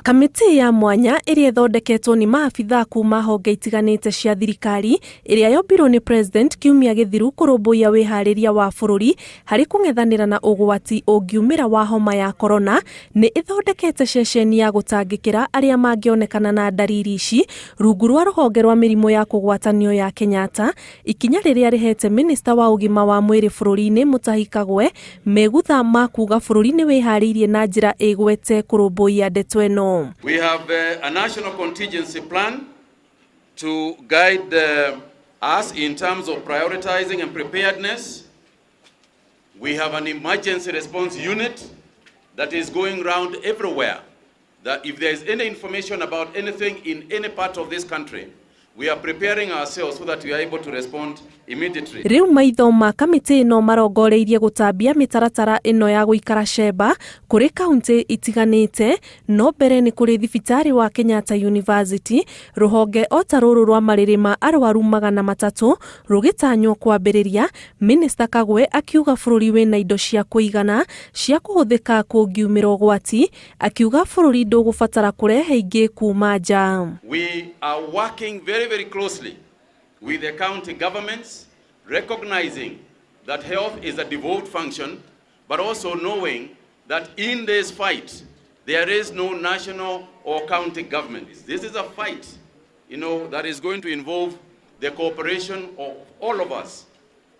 Kamiti ya mwanya iria ithondeketwo ni maabitha kuma honge itiganite cia thirikari iria yombirwo ni President kiumia githiru kurumbuia wihariria wa bururi hari kung'ethanira na ugwati ungiumira wa homa ya corona ni ithondekete ceceni ya gutangikira aria mangionekana na dariri ici rungu rwa ruhonge rwa mirimu ya kugwatanio ya Kenyatta, ikinya riria rihete Minister wa ugima wa mwiri bururi-ini Mutahi Kagwe megutha ma kuga bururi ni wihariirie na njira igwete kurumbuia ndeto ino. We have a national contingency plan to guide us in terms of prioritizing and preparedness. We have an emergency response unit that is going around everywhere. That if there is any information about anything in any part of this country, we are preparing ourselves so that we are able to respond immediately. Riu maitho ma kamiti ino marongoreirie gutambia mitaratara ino ya guikara sheba kuri kaunti itiganite, no mbere ni kuri thibitari wa Kenyatta University ruhonge ota ruru rwa maririma arwaru 300 rugitanywo kwambiriria. Minister Kagwe akiuga bururi wina indo cia kuigana cia kuhuthika kungiumira ugwati, akiuga bururi ndugubatara kurehe ingi kuma nja. We are working very closely with the county governments, recognizing that health is a devolved function, but also knowing that in this fight, there is no national or county government. This is a fight, that is going to involve the cooperation of all of us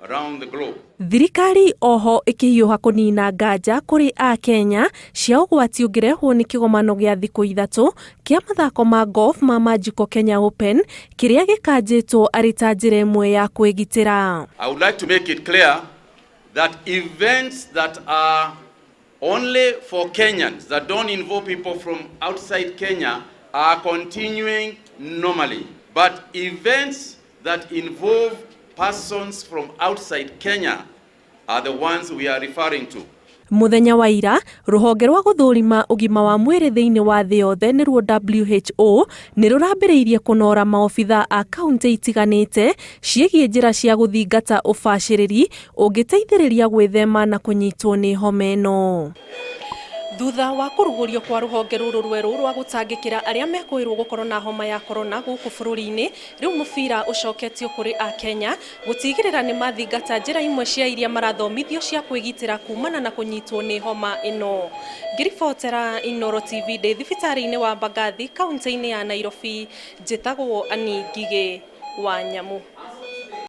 around the globe. Thirikari oho ikihiuha kunina nganja kuri a Kenya cia ugwati ungirehwo ni kigomano gia thiku ithatu kia mathako ma golf ma Magical Kenya Open kiria gikanjitwo arita njira imwe ya kwigitira. I would like to make it clear that events that are only for Kenyans, that don't involve people from outside Kenya, are continuing normally. But events that involve persons from outside Kenya are the ones we are referring to. Muthenya wa ira ruhonge rwa guthurima ugima wa mwiri thiini wa thi yothe ni ruo WHO ni rurambiriirie kunora maofitha a kaunti itiganite ciegie njira cia guthingata ubaciriri ungiteithiriria gwithema na kunyitwo ni homa ino. Thutha wa kurugurio kwa ruhonge ruru rweru rwa gutangikira aria mekwirwo gukorwo na homa ya corona guku bururi-ini, riu mubira ucoketio kuri a Kenya gutigirira ni mathingata njira imwe cia iria marathomithio cia kwigitira kumana na kunyitwo ni homa ino. Ngiribotera Inooro TV ndi thibitari-ini wa Mbagathi kaunti-ini ya Nairobi, njitagwo Ani Ngige wa Nyamu.